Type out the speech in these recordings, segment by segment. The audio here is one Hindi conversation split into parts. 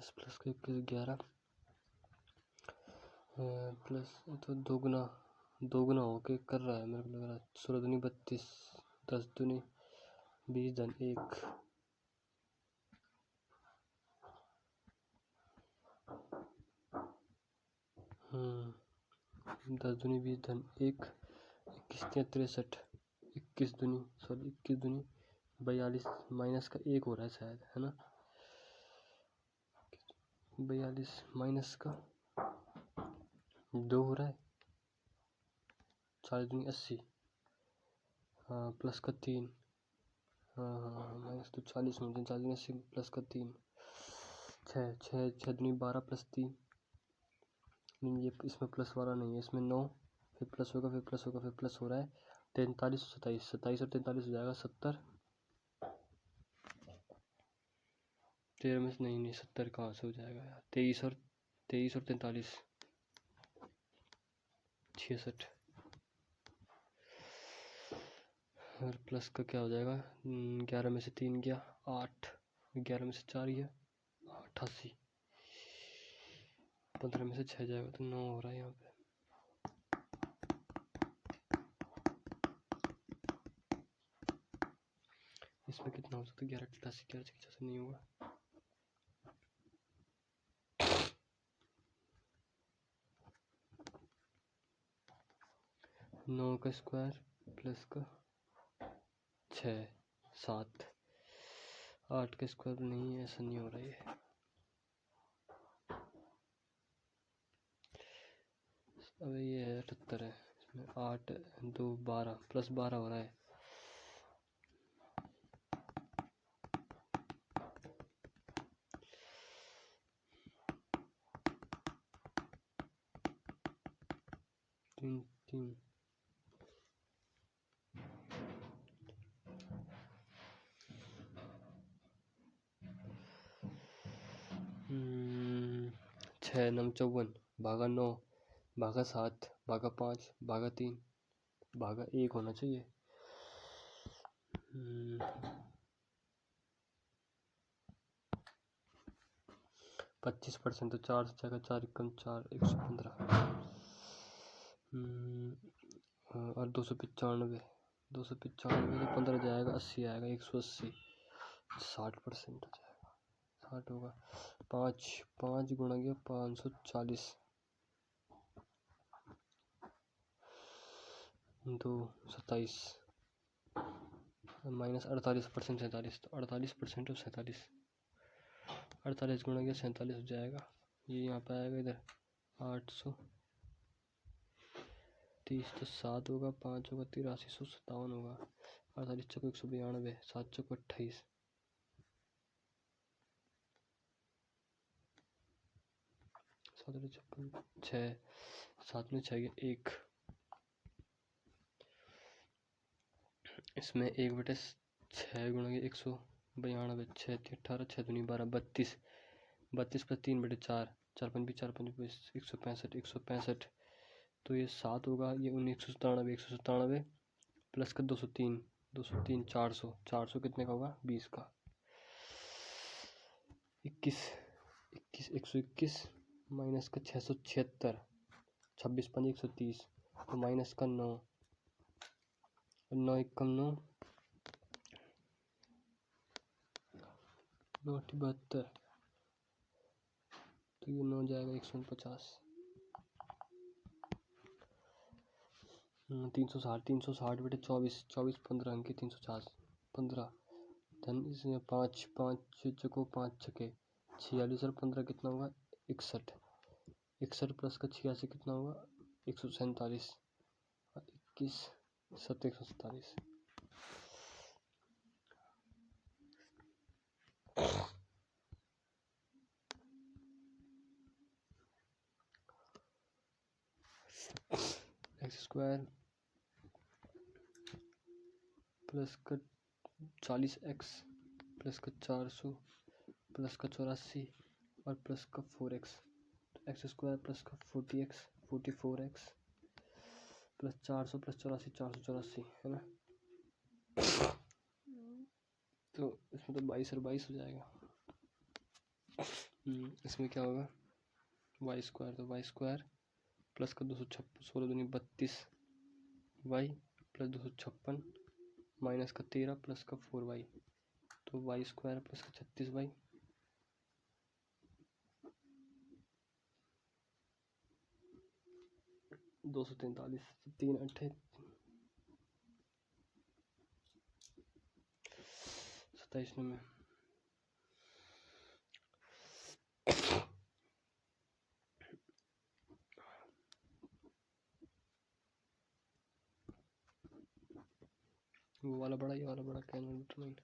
10 प्लस का 21 11 प्लस तो दोगुना होके कर रहा है मेरे को लग रहा है। 16 दूनी 32, 10 दूनी 20 धन 1, दस दूनी 20 धन 1, 21 63, 21 दूनी 42 माइनस का 1 हो रहा है शायद, है ना। 42 माइनस का 2 हो रहा है। 40 दूनी 80, हाँ प्लस का 3, हाँ माइनस तो 40 हो जाए। 40 दूनी 80 प्लस का 3, 6 दूनी 12 प्लस 3, नहीं ये इसमें प्लस वाला नहीं है, इसमें 9, फिर प्लस होगा फिर प्लस होगा फिर प्लस हो रहा है। 43 27, 27 और 43 हो जाएगा 70। 13 में से नहीं 70 कहाँ से हो जाएगा यार। 23 और 43 66, और प्लस का क्या हो जाएगा। 11 में से 3 गया 8, 11 में से 4 गया 88, 15 में से 6 जाएगा तो 9 हो रहा है यहाँ पे। इसमें कितना हो सकता है 11 88, 11 86 नहीं होगा। 9 का स्क्वायर प्लस का 6 7, 8 का स्क्वायर नहीं, ऐसा नहीं हो रहा है। अब ये है 78 है, इसमें 8 2 12 प्लस 12 हो रहा है। तीन 6 9 54 भागा 9 भागा 7 भागा 5 भागा 3 भागा 1 होना चाहिए। 25% तो 4 से जाएगा, 4 कम 4 115, और 295 तो 15 जाएगा 80 आएगा 180, 60% हो जाएगा, 60 होगा। 5 गुणा गया 540, 2 27 माइनस 48% 47, तो 48% और 47, 48 गुणा गया 47 हो जाएगा। ये यहाँ पे आएगा इधर 830 तो 7 होगा, 5 होगा 8357 होगा, 48 चौको 192, 7 चौको 28, 7 6 7 में 6 1, इसमें 1/6 गुणा 192, 6 18 6 दूनी 12 32, 32 प्लस 3/4, 4 5 4 5 165 165, तो ये 7 होगा। ये 197 प्लस का 203 400 कितने का होगा 20 का। 21 121 माइनस का 676, 26 5 130, तो माइनस का 9 9 1 9 9 72, तो ये 9 जाएगा 150, 360 बटे 24 15 अंक 360 15, धन इसमें 5 चको 5 छके 46 और 15 कितना होगा 61, 61 प्लस का 86 कितना होगा 147, 21 7 147। एक्स स्क्वायर प्लस का 40x प्लस का 400 प्लस का 84 और प्लस का 4x, तो एक्स स्क्वायर प्लस का 40x 44x प्लस 400 प्लस 84 484 है ना। तो इसमें तो 22 और 22 हो जाएगा। इसमें क्या होगा, वाई स्क्वायर, तो वाई स्क्वायर प्लस का 256, 16 दूनी 32 वाई प्लस 256 माइनस का 13 प्लस का 4 वाई, तो वाई स्क्वायर प्लस का 36 वाई 243, 3 8 27 में वो वाला बड़ा, ये वाला बड़ा, कैन डिटरमाइन।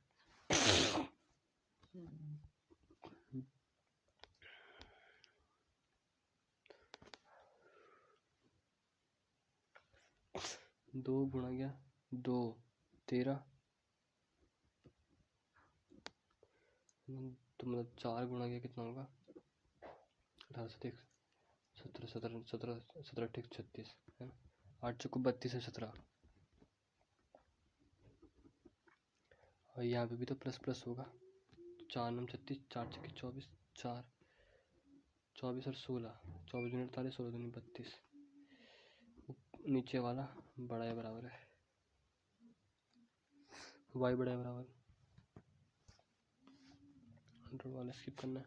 दो गुणा गया 2 13, तो मतलब 4 गुणा गया कितना होगा 18 से 17 17 17 17 ठीक 36 है ना, 8 चौको 32 है 17, और यहाँ पे भी तो प्लस प्लस होगा, 4 9 36, 4 छक्के 24, 4 24 और 16, 24 दूनी 48, 16 दूनी 32, नीचे वाला बड़ा या बराबर है, वाई बड़ा या बराबर, 100 वाला स्किप करना है।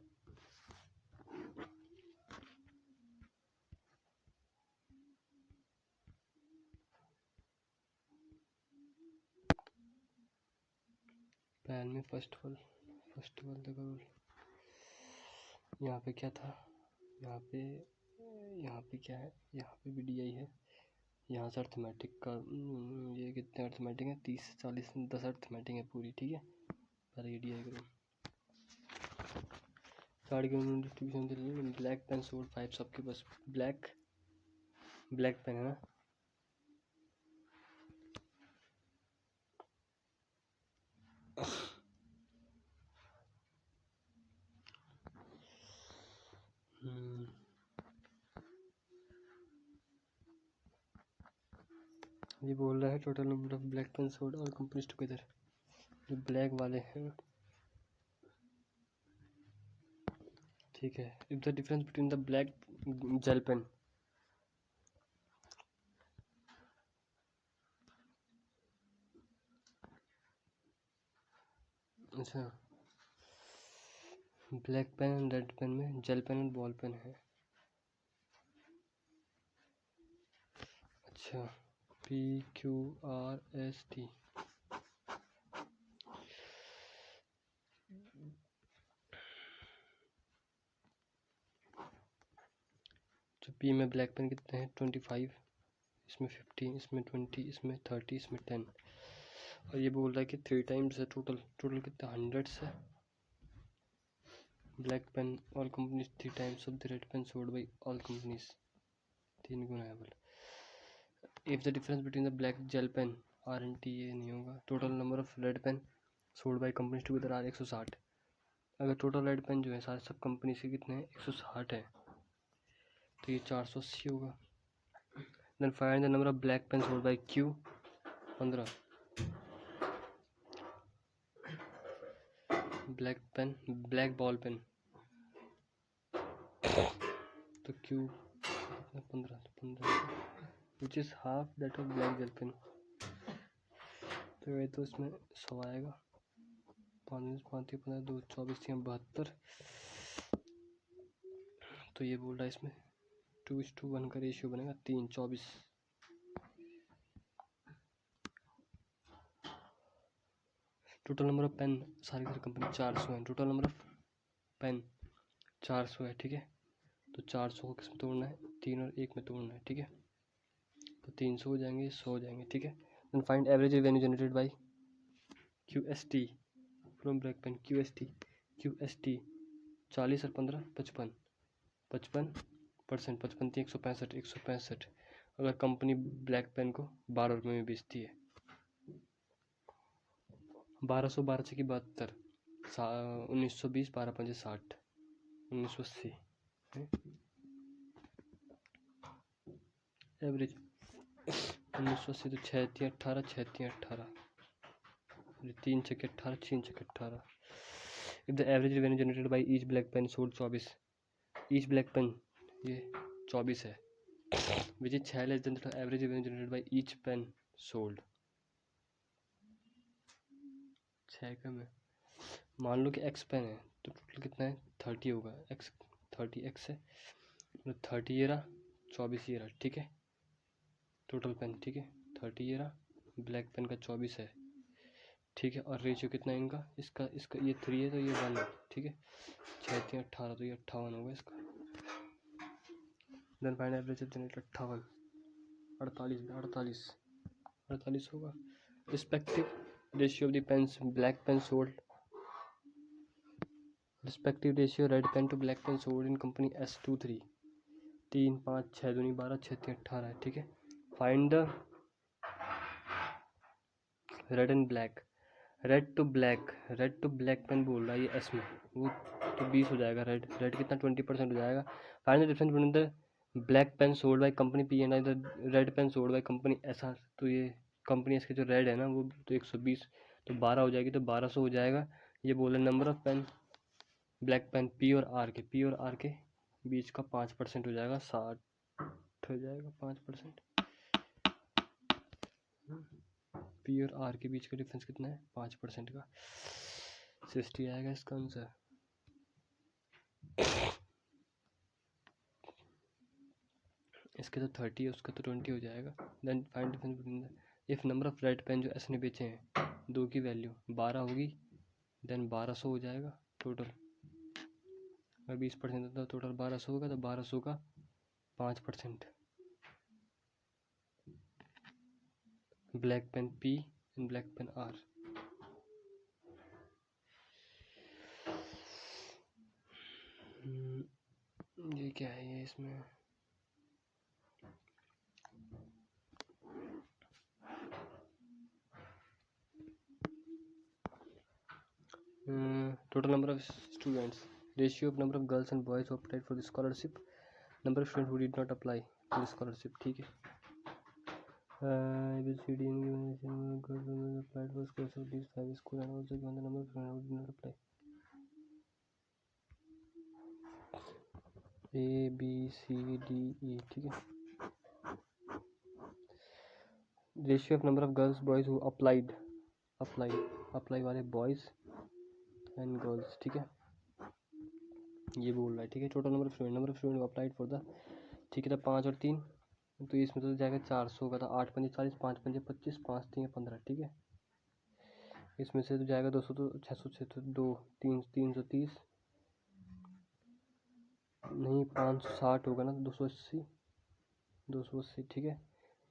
पहल में फर्स्ट वाल देखो, यहाँ पे क्या था, यहाँ पे क्या है, यहाँ पे भी डी आई है, यहाँ से अर्थमेटिक का ये कितने अर्थमेटिक है 30 40 10 अर्थमेटिक है पूरी, ठीक है। पहले ये डी आई करो, साड़ी की डिस्ट्रीब्यूशन, ब्लैक पेन सोल्ड 5, सबके पास ब्लैक पेन है ना, ये बोल रहा है total number of black pen sold और कंपनीज टुगेदर, जो ब्लैक वाले हैं, ठीक है। If the difference between the black gel pen, अच्छा black pen and red pen में gel pen and ball pen है, अच्छा PQRST, तो पी में ब्लैक पेन कितने हैं 25, इसमें 15, इसमें 20, इसमें 30, इसमें 10, और ये बोल रहा है कि 3 टाइम्स है, टोटल कितना 100 है। Black pen all companies 3 times of the red pen sold by all companies, 3 गुना है बोल। If the difference between the black gel pen RNT, ये नहीं होगा, total number of red pen sold by companies together are 160, अगर टोटल रेड पेन जो है सारे सब कंपनी से कितने हैं 160 है, तो ये 480 होगा। Then find the number of black pen sold by Q 15, black ball pen, तो Q 15 which is half that of black gel pen, तो ये तो इसमें 100 आएगा, 5 5 15 2 24 72, तो ये बोल रहा है इसमें 2:1 का रेशियो बनेगा 3 24, टोटल नंबर ऑफ पेन सारी कंपनी 400 है, टोटल नंबर ऑफ पेन 400 है, ठीक है। तो 400 को किस में तोड़ना है 3 और 1 में तोड़ना है, ठीक है। तो 300 हो जाएंगे 100 हो जाएंगे, ठीक है। Then find average revenue generated by QST from black pen, QST 40 और 15 55 55%, 55 165, अगर कंपनी ब्लैक पेन को 12 रुपये में बेचती है, 1200 12 की 72, 1920 12 5 60, 1980 एवरेज 1980, तो 6 3 18 6 3 18, 3 6 18 3 6 18, if the average revenue generated by each black pen sold 24, each black pen ये 24 है, which is 6 less than the average revenue generated by each pen sold. 6 कम है। मान लो कि एक्स पेन है तो टोटल कितना है 30 होगा, एक्स 30 एक्स है मतलब 30 ये रहा 24 ये रहा, ठीक है टोटल पेन, ठीक है 30 ये रहा, ब्लैक पेन का 24 है, ठीक है। और रेशियो कितना है इनका, इसका ये 3 है तो ये 1 है, ठीक है 6 3 18 तो ये 58 होगा इसका। Then find average of generate 58 48 होगा। Respective ratio of the pens black pen sold, respective ratio red pen to black pen sold in company S23, 3 5 6 दूनी 12 6 3 18 है, ठीक है। Find the red and black, red to black pen बोल रहा है ये एस में, वो तो 20 हो जाएगा, रेड कितना 20% हो जाएगा। Find the difference between the black pen sold by company P&I the red pen sold by company SR, तो ये कंपनी एस के जो रेड है ना वो तो 120 तो 12 हो जाएगी तो 1200 हो जाएगा। ये बोल रहे number of pen black pen P और R के बीच का 5% हो जाएगा, 60 हो जाएगा 5%। P और R के बीच का डिफरेंस कितना है 5% का, 60 आएगा इसका आंसर। इसके तो 30 है उसका तो 20 हो जाएगा। Then find difference between the if number of red pen जो एस ने बेचे हैं दो की वैल्यू 12 होगी, देन 1200 हो जाएगा टोटल, अगर 20% होता है टोटल 1200 होगा तो 1200 का 5%। Black pen P and black pen R। ये क्या है ये इसमें total number of students, ratio of number of girls and boys who applied for the scholarship, number of students who did not apply for the scholarship, ठीक है। ABCD girls applied for scholarship these 5 schools and also given the number of students who did not apply, ABCDE, ठीक है। Ratio of number of girls boys who apply वाले बॉयज एंड गर्ल्स, ठीक है ये बोल रहा है, ठीक है। Total number of student applied for the, ठीक है तो 5 और 3 तो इसमें तो जाएगा 400 का, तो 8 पंजे 40 5 पंजे 25 5 3 15, ठीक है। इसमें से तो जाएगा 200 तो 600 6 तो 2 330 नहीं 560 होगा ना, 280 ठीक है।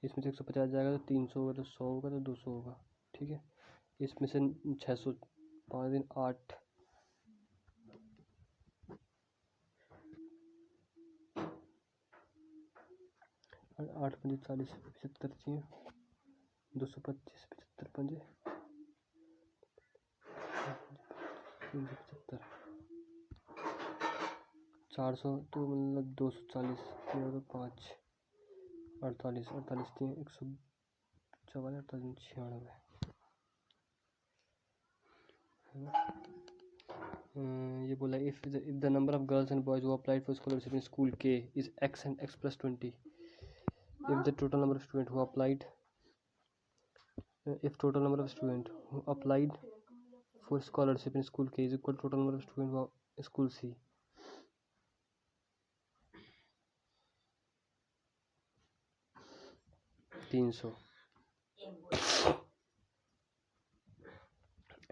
इसमें से 150 जाएगा तो 300 होगा, तो 100 होगा तो 200 होगा, ठीक है। इसमें से 600 5 दिन 8 8 पंजे 40 75 चाहिए, 225 75 पंजे 375 400 तो मतलब 240 तो 5 48 3 144 48 96 ये बोला if the number of girls and boys who applied for scholarship in school के is x and x plus 20, if the total number of students who applied if total number of students who applied for scholarship in school K is equal to total number of students who school C,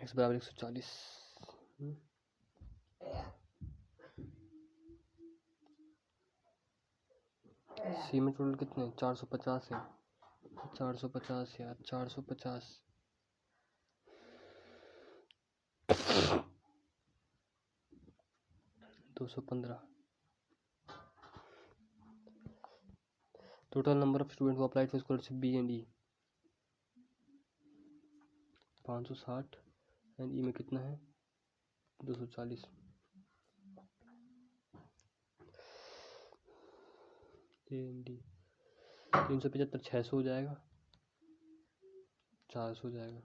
x बराबर 140। सी में टोटल कितने 450 है, 450 यार 450 215। Total number of student who applied for scholarship B and E 560 and E में कितना है 240। ए एंड डी 375 600 हो जाएगा, 400 हो जाएगा,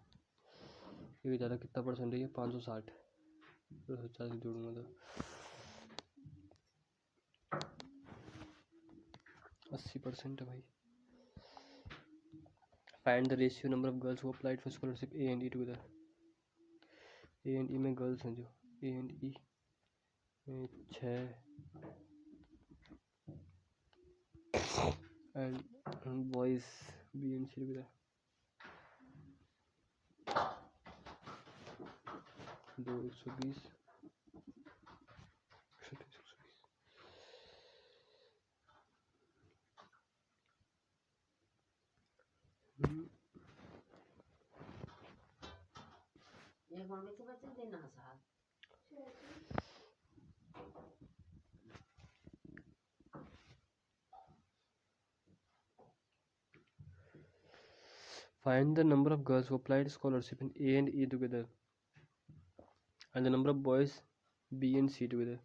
ये ज़्यादा कितना परसेंट है ये 560 240 जोड़ूंगा तो 80% है भाई। Find the ratio number of girls who applied for scholarship A and E together. A and E में गर्ल्स हैं जो ए एंड ई में 6 and boys B and C together 2 120 Find the number of girls who applied scholarship in A and E together and the number of boys B and C together.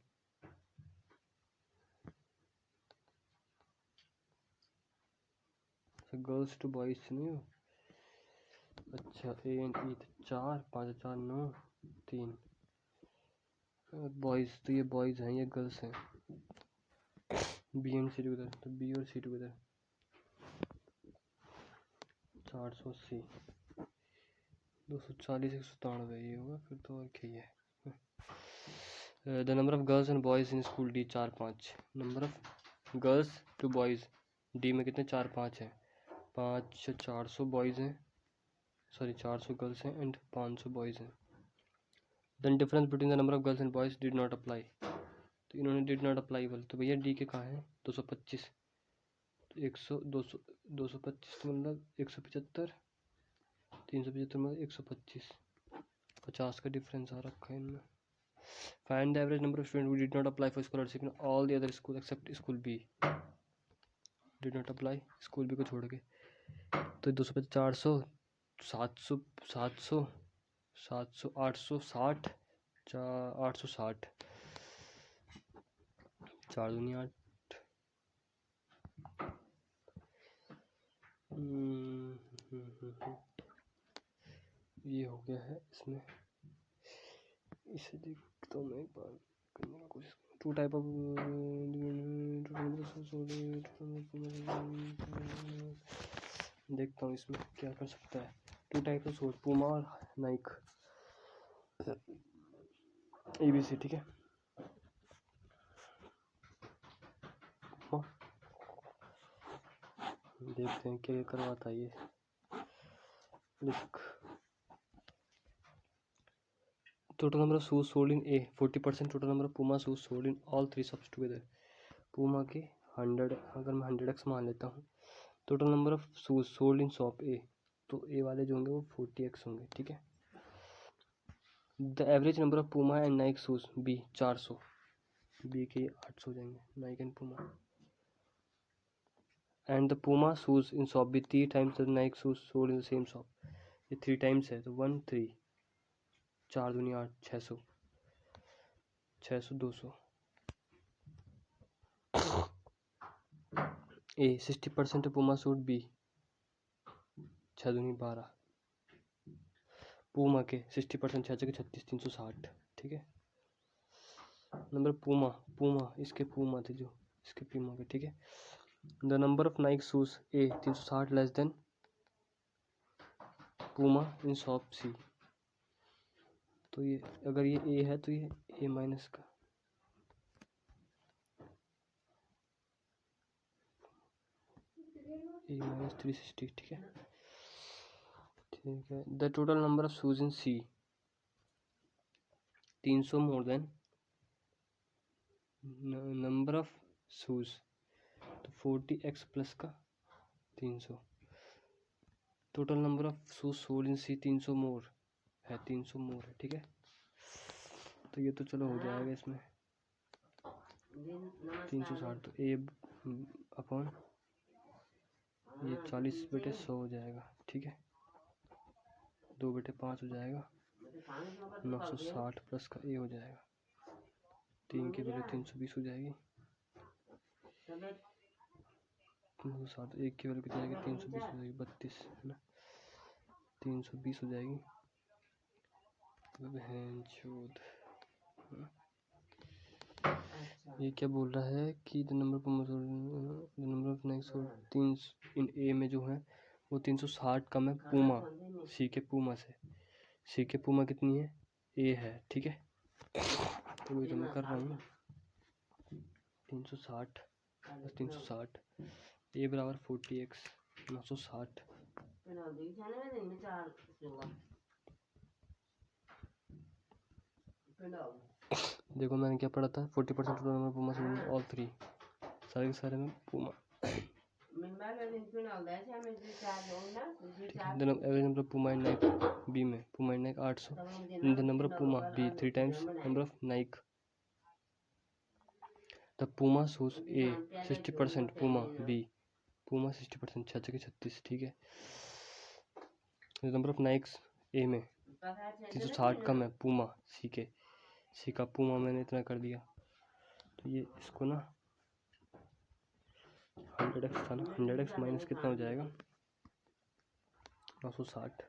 So girls to boys नहीं हो। अच्छा A and E तो 4 5 4 9 3 बॉयज तो ये बॉयज हैं ये गर्ल्स हैं। B and C together तो B और C together 480 240 197 ये होगा फिर तो और क्या ही है। The number of girls and boys in school D 4 5 number of girls to boys D में कितने 4 5 हैं 5 400 बॉयज़ हैं सॉरी 400 गर्ल्स हैं एंड 500 बॉयज़ हैं। Then difference between the number of girls and boys did not apply तो इन्होंने डिड नॉट अप्लाई बोल तो भैया डी के कहाँ हैं 225 तो 100 200 225 तो मतलब 175 375 मतलब 125 50 का डिफरेंस आ रखा है इनमें। Find the average number of students who did not apply for scholarship in all the other schools except school B. Did not apply school B को छोड़ के तो 250 400 700 700 700 860 860 4 दूनी 8 ये हो गया है इसमें। इसे देखता हूँ मैं एक बार करने की कोशिश। टू टाइप ऑफ देखता हूँ इसमें क्या कर सकता है। Two type of shoes Puma और नाइक ABC ठीक है। देखते हैं क्या करवाता है ये लिख। Total number of shoes sold in A 40%. Total number of Puma shoes sold in all 3 shops together. Puma के 100 अगर मैं 100x मान लेता हूँ total number of shoes sold in shop ए तो ए वाले जो होंगे वो 40x होंगे ठीक है। The average number of Puma and Nike shoes B 400 B के 800 जाएंगे Nike and Puma and the Puma shoes in shop B 3 times the Nike shoes sold in the same shop ये 3 टाइम्स है तो 1 3 4 दूनी 8 600 600 200 ए 60% पूमा सूट बी 6 दूनी 12 पूमा के 60% 6 के 36 360 ठीक है। नंबर पूमा पूमा इसके पूमा थे जो इसके पूमा के ठीक है। The number of Nike shoes A 360 less than Puma in shop C तो ये अगर ये ए है तो ये ए माइनस का ए माइनस 360 ठीक है ठीक है। The total number of shoes in C 300 more than number of shoes तो 40x प्लस का 300 total number of shoes sold in C 300 more है 300 मोर है ठीक है। तो ये तो चलो हो जाएगा इसमें 360 तो ए अपॉन ये 40/100 हो जाएगा ठीक है 2/5 हो जाएगा 960 प्लस का ए हो जाएगा 3 की वैल्यू 320 हो जाएगी 360 1 की वैल्यू कितनी जाएगी 320 हो जाएगी 32 है ना 320 हो जाएगी। ये क्या बोल रहा है कि द नंबर ऑफ नेक्स्ट 3 इन ए में जो है वो 360 कम है पूमा सी के पूमा से। सी के पूमा कितनी है? ए है, ठीक है। तो वही तो मैं कर रहा हूँ 360 बस 360 ए बराबर 40x 960। देखो मैंने क्या पढ़ा था 40% टोटल नंबर पूमा से ऑल 3 सारे के सारे में Puma. The average number of Puma in Nike B में Puma in Nike 800। The number of Puma B 3 times number of Nike. The Puma shoes A 60% Puma B Puma 60% 36, ठीक है। नंबर ऑफ नाइक्स ए में 360 कम है पूमा सी के। सी का पूमा मैंने इतना कर दिया तो ये इसको ना 100x था ना 100x माइनस कितना हो जाएगा 960।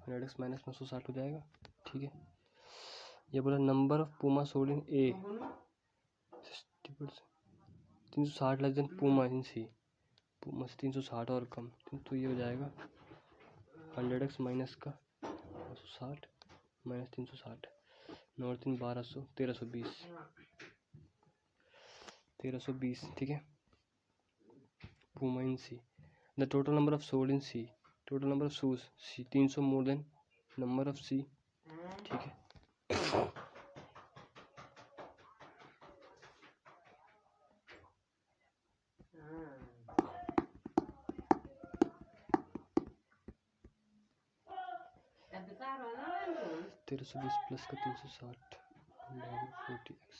100x माइनस 960 हो जाएगा, ठीक है। ये बोला number of Puma sold in A 60%। 360 less than Puma in C Puma से 360 और कम तो ये हो जाएगा 100x माइनस का 960 माइनस 360 9 और 3 1200 1320, ठीक है। Puma in C the total number of sold in C total number of shoes C 300 more than number of C, ठीक है। तेरह सौ बीस प्लस का 360 40x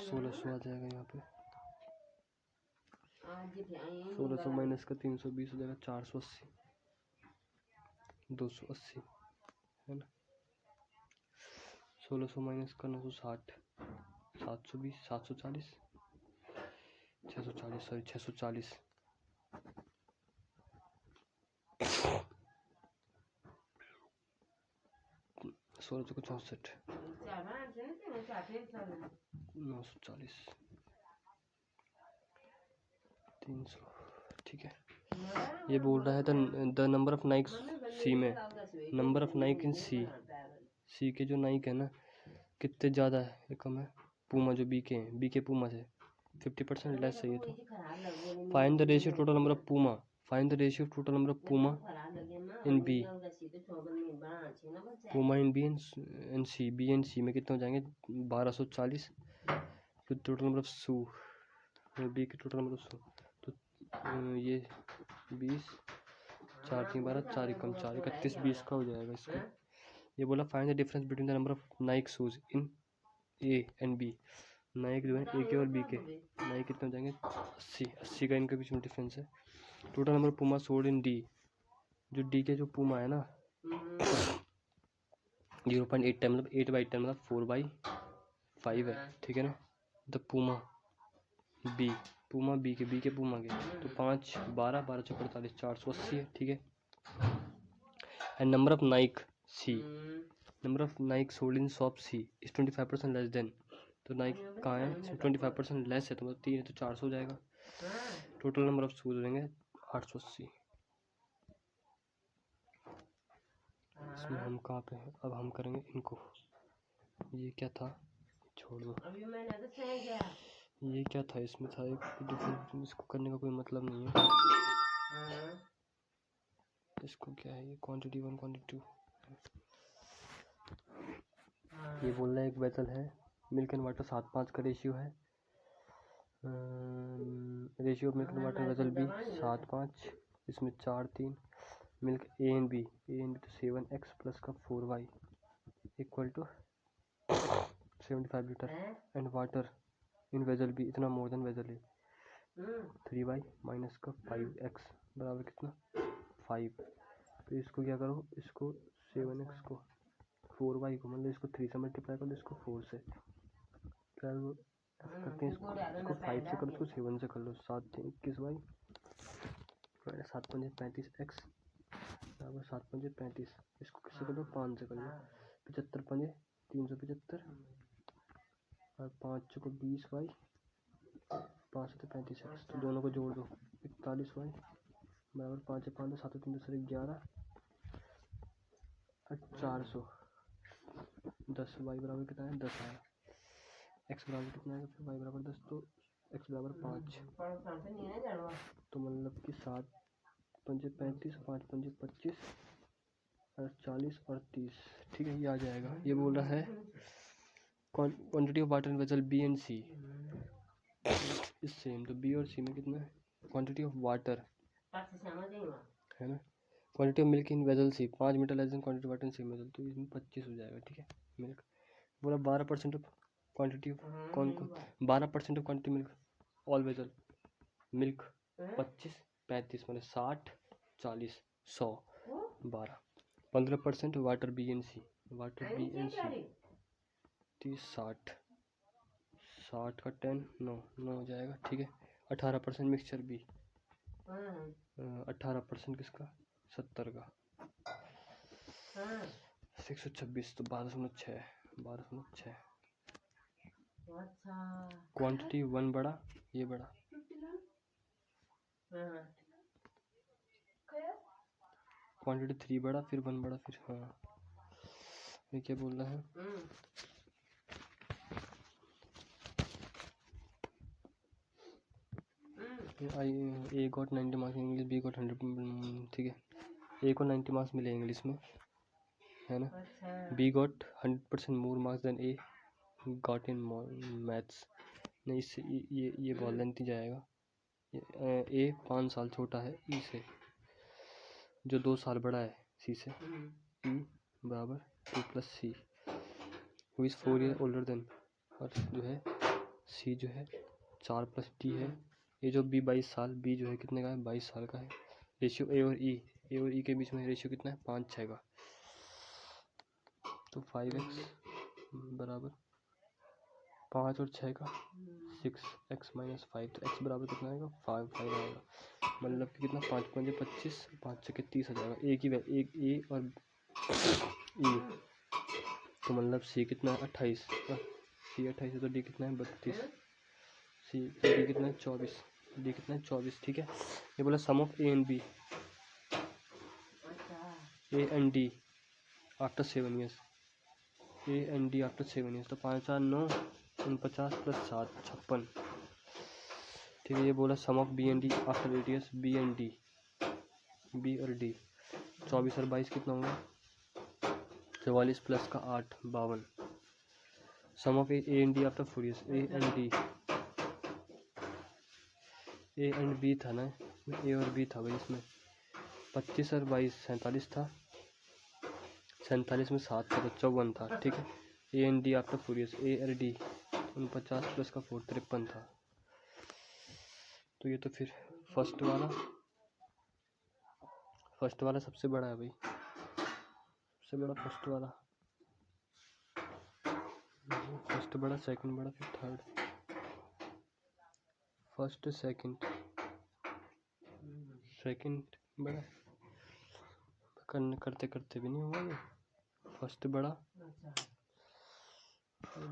सोलह सौ आ जाएगा यहाँ पे 1600 माइनस का 320 हो जाएगा 480 280 है ना। 1600 माइनस का 960 720 740 640 सॉरी 640 16 को 64 940 300, ठीक है। ये बोल रहा है द नंबर ऑफ नाइक्स सी में नंबर ऑफ नाइक इन सी के जो नाइक है ना कितने ज़्यादा है कम है पूमा जो बी के हैं बी के पूमा से 50% लेस है ये तो। Find the ratio total number of पूमा find the ratio total number of Puma in B पूमा in B and C B and C में कितने हो जाएंगे 1240 फिर टोटल नंबर ऑफ सू बी के टोटल नंबर ऑफ सू तो ये 20 4 3 12 4 कम 4 31 20 का हो जाएगा इसका। ये बोला find the difference between the number of Nike shoes in A and B Nike जो है ए के और बी के नाइक कितने हो जाएंगे 80 का इनके बीच में डिफरेंस है। टोटल नंबर पूमा सोल्ड इन डी जो डी के जो पूमा है ना 0.8 टाइम मतलब 8/10 मतलब 4/5 है, ठीक है ना। द पूमा बी के पूमा के तो 5 12 12 45 480 है, ठीक है। And number of Nike C number of Nike sold in shop C is 25% less than तो नाइक कहाँ है 25% लेस है तो मतलब 3 है तो 400 हो जाएगा। टोटल नंबर ऑफ शूज रहेंगे 880। इसमें हम कहाँ पे हैं अब हम करेंगे इनको। ये क्या था छोड़ दो ये क्या था इसमें था एक डिफरेंस इसको करने का कोई मतलब नहीं है। इसको क्या है ये क्वांटिटी 1 क्वांटिटी 2 ये बोल रहा है एक वेसल है मिल्क एंड वाटर 7:5 का रेशियो है। Ratio of milk and water vessel B 7:5 इसमें 4:3 मिल्क ए एंड बी तो 7x प्लस का 4y equal to 75 litre and water in vessel B इतना more than vessel A 3y minus का 5x बराबर कितना 5। तो इसको क्या करो इसको 7x को 4y को मतलब इसको 3 से मल्टीप्लाई करो इसको 4 से क्या करते हैं इसको 5 से करो इसको 7 से कर लो 7 21y 7 पंजे 35 x बराबर 7 पंजे 35। इसको किससे कर लो 5 से कर लो। 75 पंजे 375 और 5 चौको 20y 5 से 35 x। तो दोनों को जोड़ दो 41y बराबर 5 5 7 3 दूसरे 11 और 400 10 y बराबर कितना है 10 आया। x बराबर कितना है फिर y बराबर 10 तो x बराबर 5। तो मतलब कि 7 पंजे 35 5 पंजे 25 और 40 और 30। ठीक है ये आ जाएगा। ये बोल रहा है quantity of water in vessel B and C is same. तो बी और सी में कितना है क्वांटिटी ऑफ वाटर है ना। Quantity of milk in vessel C 5 meter less than quantity water in same vessel. तो इसमें 25 हो जाएगा। ठीक है मिल्क बोला 12% ऑफ क्वांटिटी ऑफ कौन 12% of quantity milk all vessel milk 25 35 मतलब 60 40 100 12 15% वाटर बी एन सी 30 60 60 का 10 9 हो जाएगा। ठीक है 18% मिक्सचर बी 18% किसका 70 का 626 तो 12.6 क्वांटिटी 1 बड़ा ये बड़ा क्वांटिटी 3 बड़ा फिर 1 बड़ा फिर हाँ ये क्या बोल रहा है A got 90 marks English B got 100। ठीक है ए को 90 मार्क्स मिले इंग्लिश में है ना। B got 100% more marks than A got in maths. नहीं इससे ये बहुत लेंथी जाएगा। ए 5 साल छोटा है ई से जो 2 साल बड़ा है सी से। ई बराबर 2 + c who is 4 year older than. और जो है सी जो है 4 + d है। ये जो बी 22 साल बी जो है कितने का है 22 साल का है। रेशियो ए और ई के बीच में रेशियो कितना है 5 6 का। तो 5x बराबर 5 और 6 का 6x - 5 तो x बराबर कितना आएगा 5 आएगा। मतलब कि कितना 5 पंजे 25 5 6 30 हो जाएगा। एक ए और ई तो मतलब सी कितना है 28 सी 28 है तो डी कितना है 32 सी तो डी कितना है 24 डी कितना है 24। ठीक है ये बोला sum of A and D after 7 years A and D after 7 years. तो 5 4 9 49 + 7 56। ठीक है ये बोला sum of B and D after 8 years B and D B और डी 24 और 22 कितना होगा 44 + 8 52। Sum of A and D after 4 years A and B था ना ए और बी था भाई इसमें 25 और 22 47 था 47 में 7 था तो 54 था। ठीक है A and D after 4 years A और डी 49 + 4 53 था। तो ये तो फिर फर्स्ट वाला सबसे बड़ा है भाई सबसे बड़ा फर्स्ट वाला फर्स्ट बड़ा सेकंड बड़ा फिर थर्ड फर्स्ट सेकंड बड़ा करते करते भी नहीं हुआ ये फर्स्ट बड़ा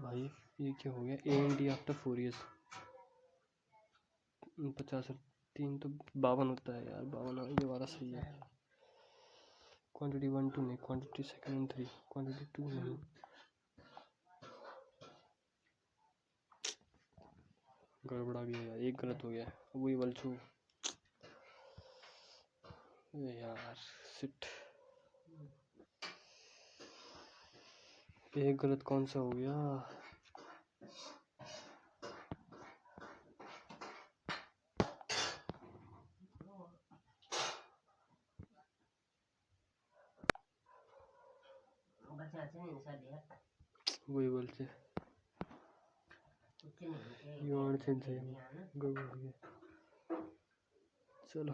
भाई ये क्या हो गया ए एंड डी आफ्टर 4 ईयर्स 50 और 3 तो 52 होता है यार 52 ये वाला सही है। क्वांटिटी 1 2 नहीं क्वांटिटी सेकंड एंड 3 क्वांटिटी 2 नहीं गड़बड़ा गया यार एक गलत हो गया वही बलछू यार सिट एक गलत कौन सा हो गया। वही बोलते गड़बड़ हो गया चलो।